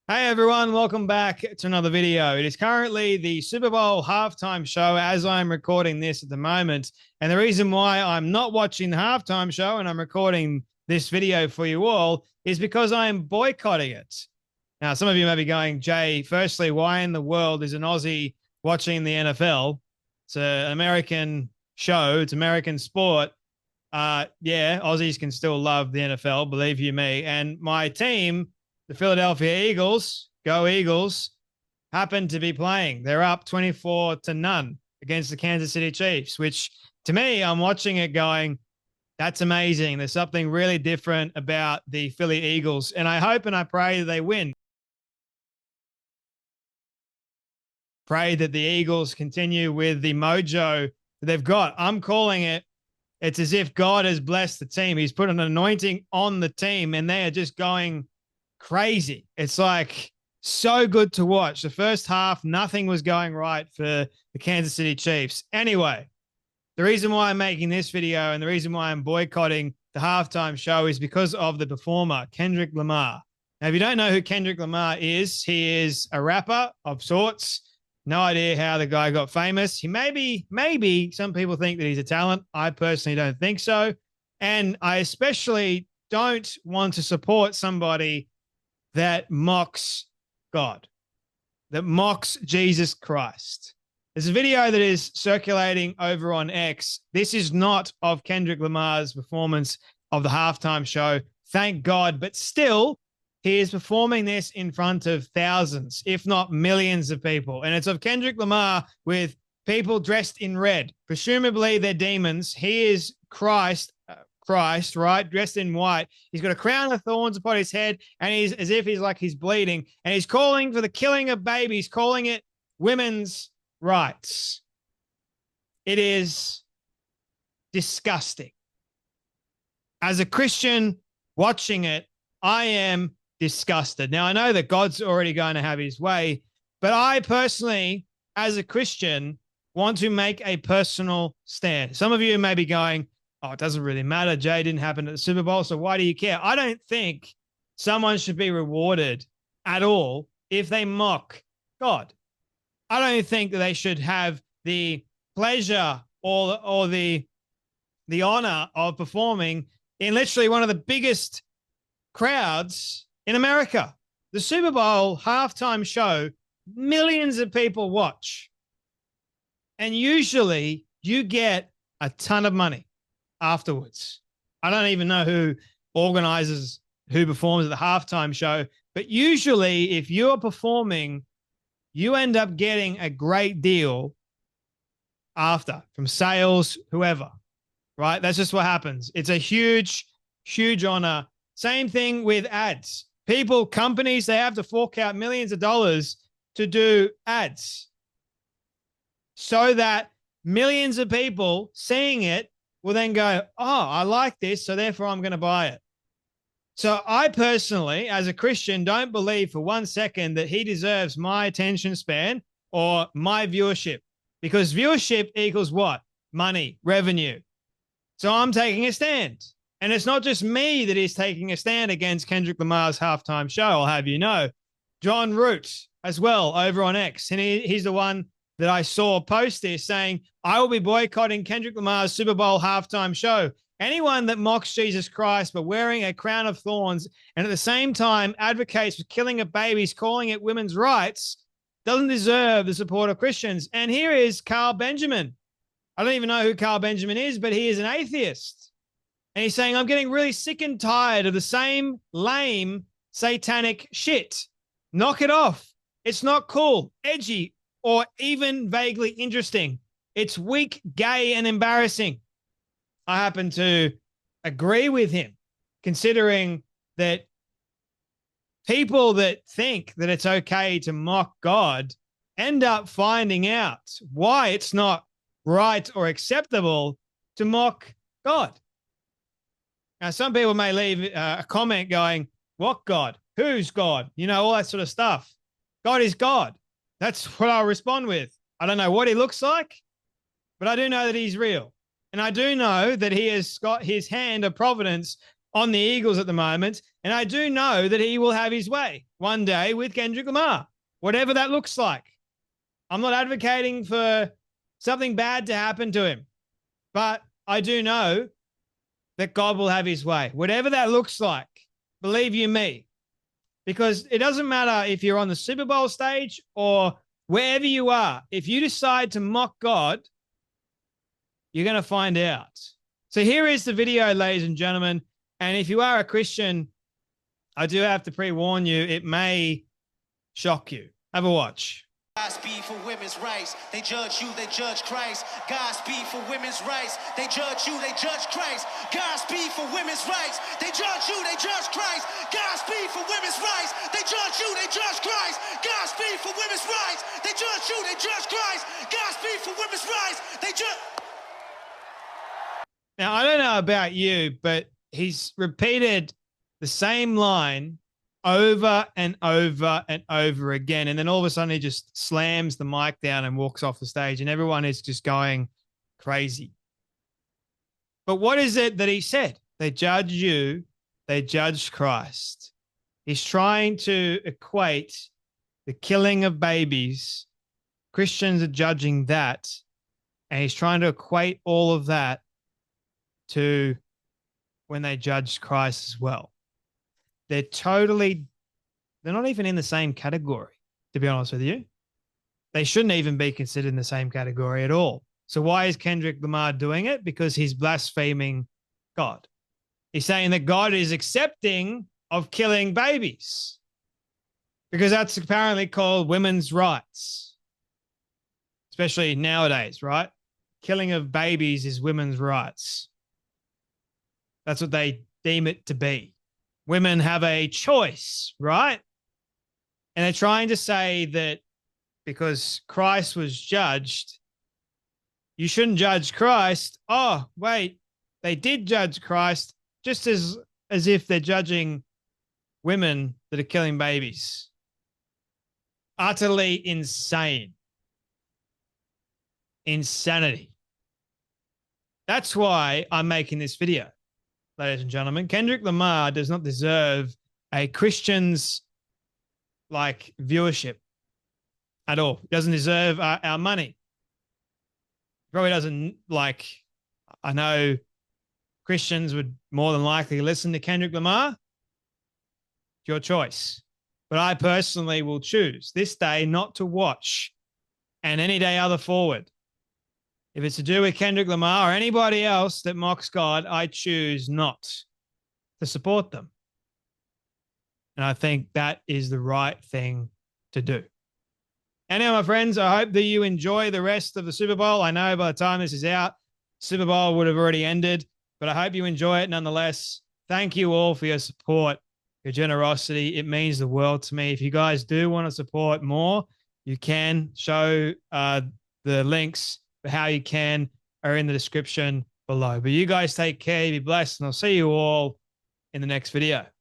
Hey everyone, welcome back to another video. It is currently the Super Bowl halftime show as I'm recording this at the moment. And the reason why I'm not watching the halftime show and I'm recording this video for you all is because I am boycotting it. Now, some of you may be going, Jay, firstly, why in the world is an Aussie watching the NFL? It's an American show, it's American sport. Yeah, Aussies can still love the NFL, believe you me. And my team, the Philadelphia Eagles, go Eagles, happen to be playing. They're up 24-0 against the Kansas City Chiefs, which to me, I'm watching it going, that's amazing. There's something really different about the Philly Eagles. And I hope and I pray that they win. Pray that the Eagles continue with the mojo that they've got. I'm calling it. It's as if God has blessed the team. He's put an anointing on the team and they are just going crazy. It's like so good to watch. The first half, nothing was going right for the Kansas City Chiefs. Anyway, the reason why I'm making this video and the reason why I'm boycotting the halftime show is because of the performer, Kendrick Lamar. Now, if you don't know who Kendrick Lamar is, he is a rapper of sorts. No idea how the guy got famous. He maybe some people think that he's a talent. I personally don't think so. And I especially don't want to support somebody that mocks God, that mocks Jesus Christ. There's a video that is circulating over on X. This is not of Kendrick Lamar's performance of the halftime show. Thank God. But still, he is performing this in front of thousands, if not millions of people. And it's of Kendrick Lamar with people dressed in red. Presumably they're demons. He is Christ, right? Dressed in white. He's got a crown of thorns upon his head, and he's as if he's bleeding. And he's calling for the killing of babies, calling it women's rights. It is disgusting. As a Christian watching it, I am disgusted. Now, I know that God's already going to have his way, but I personally, as a Christian, want to make a personal stand. Some of you may be going, oh, it doesn't really matter. Jay, didn't happen at the Super Bowl, so why do you care? I don't think someone should be rewarded at all if they mock God. I don't think that they should have the pleasure or the honor of performing in literally one of the biggest crowds in America. The Super Bowl halftime show, millions of people watch. And usually you get a ton of money afterwards. I don't even know who organizes, who performs at the halftime show, but usually if you're performing, you end up getting a great deal after from sales, whoever, right? That's just what happens. It's a huge, huge honor. Same thing with ads. People, companies, they have to fork out millions of dollars to do ads so that millions of people seeing it will then go, oh, I like this, so therefore I'm going to buy it. So I personally, as a Christian, don't believe for 1 second that he deserves my attention span or my viewership, because viewership equals what? Money, revenue. So I'm taking a stand. And it's not just me that is taking a stand against Kendrick Lamar's halftime show, I'll have you know. John Root as well over on X. And he's the one that I saw post this saying, I will be boycotting Kendrick Lamar's Super Bowl halftime show. Anyone that mocks Jesus Christ by wearing a crown of thorns and at the same time advocates for killing of babies, calling it women's rights, doesn't deserve the support of Christians. And here is Carl Benjamin. I don't even know who Carl Benjamin is, but he is an atheist. And he's saying, I'm getting really sick and tired of the same lame satanic shit. Knock it off. It's not cool, edgy, or even vaguely interesting. It's weak, gay, and embarrassing. I happen to agree with him, considering that people that think that it's okay to mock God end up finding out why it's not right or acceptable to mock God. Now, some people may leave a comment going, what God? Who's God? You know, all that sort of stuff. God is God. That's what I'll respond with. I don't know what he looks like, but I do know that he's real. And I do know that he has got his hand of providence on the Eagles at the moment. And I do know that he will have his way one day with Kendrick Lamar, whatever that looks like. I'm not advocating for something bad to happen to him, but I do know that God will have his way, whatever that looks like. Believe you me, because it doesn't matter if you're on the Super Bowl stage or wherever you are. If you decide to mock God, you're going to find out. So here is the video, ladies and gentlemen. And if you are a Christian, I do have to pre-warn you, it may shock you. Have a watch. Godspeed for women's rights. They judge you, they judge Christ. Godspeed for women's rights. They judge you, they judge Christ. Godspeed for women's rights. They judge you, they judge Christ. Godspeed for women's rights. They judge you, they judge Christ. Godspeed for women's rights. They judge you, they judge Christ. Godspeed for women's rights. They judge. Now, I don't know about you, but he's repeated the same line over and over and over again. And then all of a sudden he just slams the mic down and walks off the stage and everyone is just going crazy. But what is it that he said? They judge you, they judge Christ. He's trying to equate the killing of babies. Christians are judging that. And he's trying to equate all of that to when they judge Christ as well. They're not even in the same category, to be honest with you. They shouldn't even be considered in the same category at all. So why is Kendrick Lamar doing it? Because he's blaspheming God. He's saying that God is accepting of killing babies because that's apparently called women's rights, especially nowadays, right? Killing of babies is women's rights. That's what they deem it to be. Women have a choice, right? And they're trying to say that because Christ was judged, you shouldn't judge Christ. Oh, wait, they did judge Christ just as if they're judging women that are killing babies. Utterly insane. Insanity. That's why I'm making this video. Ladies and gentlemen, Kendrick Lamar does not deserve a Christian's like viewership at all. He doesn't deserve our money. Probably doesn't like, I know Christians would more than likely listen to Kendrick Lamar. It's your choice. But I personally will choose this day not to watch and any day other forward. If it's to do with Kendrick Lamar or anybody else that mocks God, I choose not to support them. And I think that is the right thing to do. Anyway, my friends, I hope that you enjoy the rest of the Super Bowl. I know by the time this is out, Super Bowl would have already ended, but I hope you enjoy it nonetheless. Thank you all for your support, your generosity. It means the world to me. If you guys do want to support more, you can show the links for how you can are in the description below. But you guys take care, be blessed, and I'll see you all in the next video.